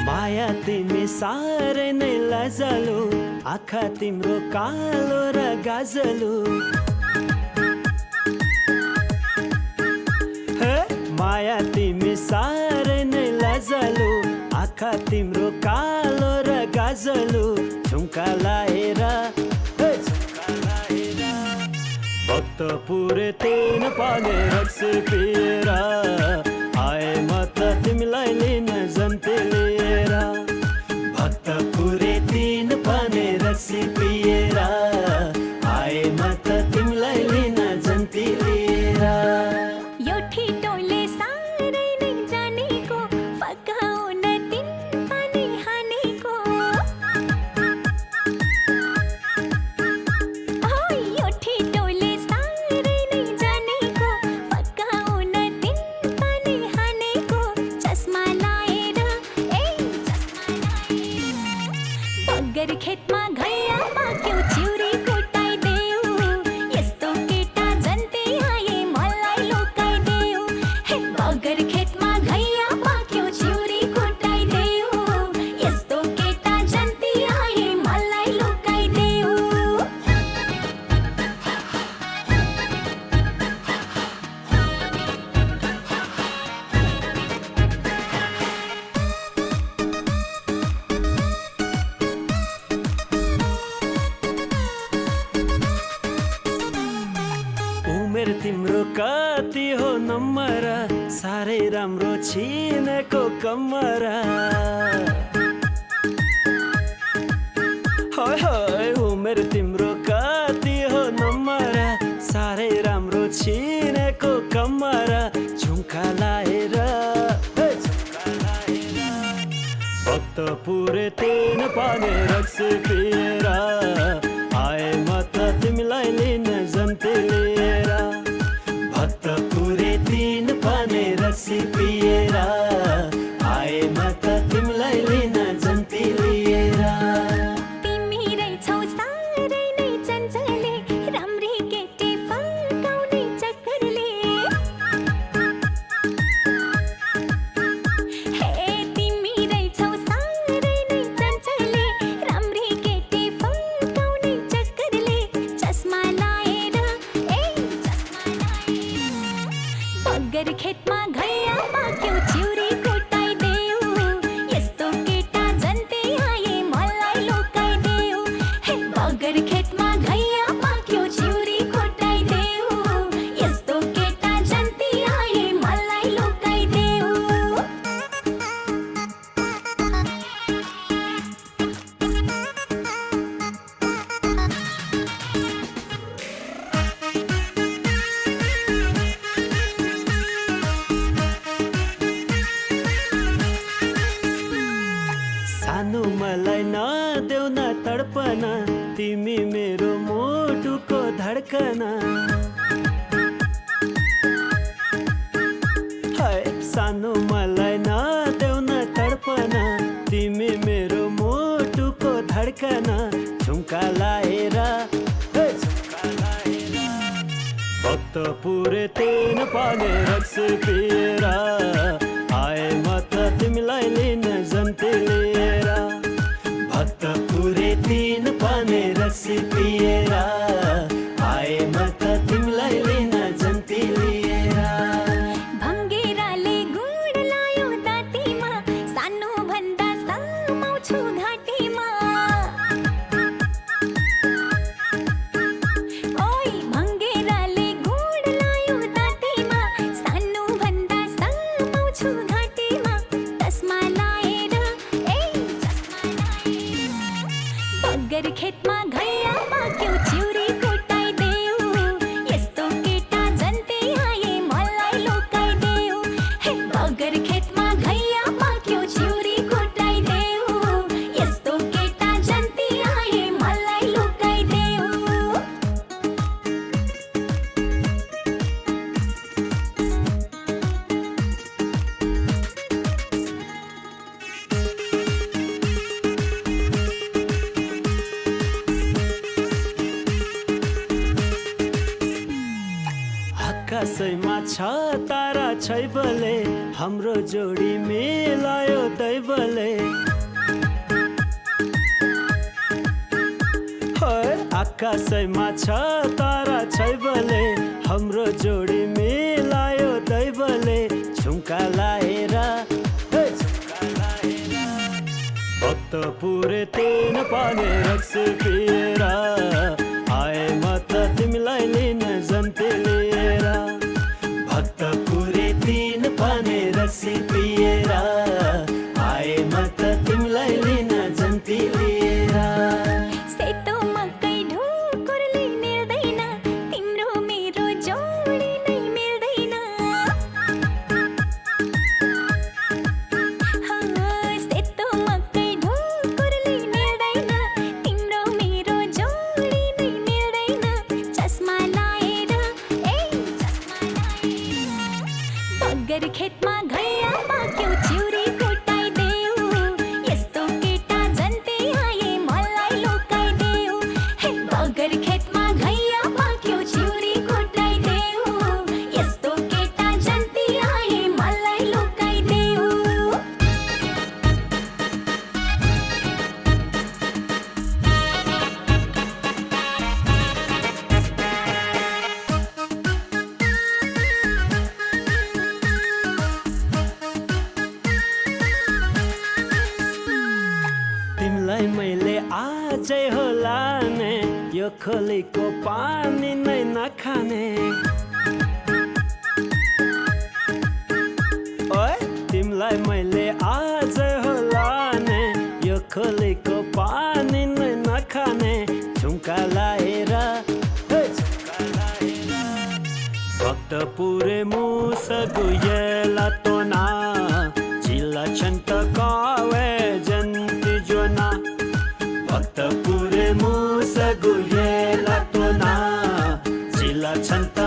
माया तिमी साह्रै नै लजालु, आँखा तिम्रो कालो र गाजलु। हे माया तिमी साह्रै नै लजालु, आँखा तिम्रो कालो र गाजलु। झुम्का लाएर भक्तपुर तीन पाने रक्स पिएर आए म त तिमीलाई लिन जन्ती लिएर। भक्तपुर तीन पाने रक्स पिएर आए म त तिमीलाई लिन जन्ती लिएर। यो ठिटोले साह्रै नै जानेको, फकाउन तिन पानी हानेको। यो ठिटोले साह्रै नै जानेको, फकाउन तिन पानी हानेको। चस्मा लाएर बगर खेतमा घैया पाक्यो चिउरी कुटाइदेऊ। यस्तो केटा जन्ते आए मलाई लुकाइदेऊ। हे बगर खेतमा घैया पाक्यो चिउरी कुटाइदेऊ। यस्तो केटा जन्ते आए मलाई लुकाइदेऊ। उमेर तिम्रो कति हो नम्बर, साह्रै राम्रो छिनेको कमरा। हाय हाय उमेर तिम्रो कति हो नम्बर, साह्रै राम्रो छिनेको कमरा। झुम्का लाएर भक्तपुर तीन पाने रक्स पिएर आए म त तिमीलाई लिन जन्ती लिएर। भक्तपुर तीन पाने रक्स पिएर आए म त तिमीलाई लिन जन्ती लिएर। तिमी रहेछौ साह्रै नै चञ्चले, राम्री केटी फर्काउने चक्करले। हे तिमी रहेछौ साह्रै नै चञ्चले, राम्री केटी फर्काउने चक्करले। चस्मा लाएर बगर खेतमा घैया पाक्यो चिउरी कुटाइदेऊ। यस्तो केटा जन्ते आए मलाई लुकाइदेऊ। हे बगर खेतमा घैया पाक्यो चिउरी कुटाइदेऊ। यस्तो केटा जन्ते आए मलाई लुकाइदेऊ। सानो मलाई नदेऊ न तडपना, तिमी मेरो मुटुको धड्कना। हाय सानो मलाई नदेऊ न तडपना, तिमी मेरो मुटुको धड्कना। झुम्का लाएर भक्तपुर तीन पाने रक्स पिएर आए म त तिमीलाई लिन जन्ती लिएर। भक्तपुर तीन पाने रक्स पिएर आए म त तिमीलाई लिन जन्ती लिएर। भङ्गेराले गुड लायो दाँतीमा, सानो भन्दा समाउँछु घाँटीमा। ओइ भङ्गेराले गुड लायो दाँतीमा, सानो भन्दा समाउँछु घाँटीमा। चस्मा लाएर बगर खेतमा घैया पाक्यो चिउरी कुटाइदेऊ। यस्तो केटा जन्ते आए मलाई लुकाइदेऊ। हे बगर खेतमा घैया पाक्यो चिउरी कुटाइदेऊ। यस्तो केटा जन्ते आए मलाई लुकाइदेऊ। आकाशैमा छ तारा छैबले हाम्रो जोडी मिलायो दैवले आकाशैमा छ तारा छैबले हाम्रो जोडी मिलायो दैवले झुम्का लाएर भक्तपुर तीन पाने रक्स पिएर आए म त तिमीलाई लिन जन्ती लिएर भक्तपुर तीन पाने रक्स पिएर आए म त तिमीलाई लिन जन्ती लिएर सेतो मकै ढुकुरले मिल्दैन तिम्रो मेरो जोडी नै मिल्दैन सेतो मकै ढुकुरले मिल्दैन तिम्रो मेरो जोडी नै मिल्दैन चस्मा लाएर बगर खेतमा घैया पाक्यो चिउरी कुटाइदेऊ यस्तो केटा जन्ते आए मलाई लुकाइदेऊ हे बगर खेतमा घैया पाक्यो चिउरी कुटाइदेऊ यस्तो केटा जन्ते आए मलाई लुकाइदेऊ तिमीलाई मैले आजै होला ने यो खोलीको पानी नै नखाने ओए तिमीलाई मैले आजै होला ने यो खोलीको पानी नै नखाने झुम्का लाएर भक्तपुर मुसगु येला तोना जिल्ला छन्त कावे जन्ती जोना भक्तपुर मुसगु येला तोना जिल्ला छन्त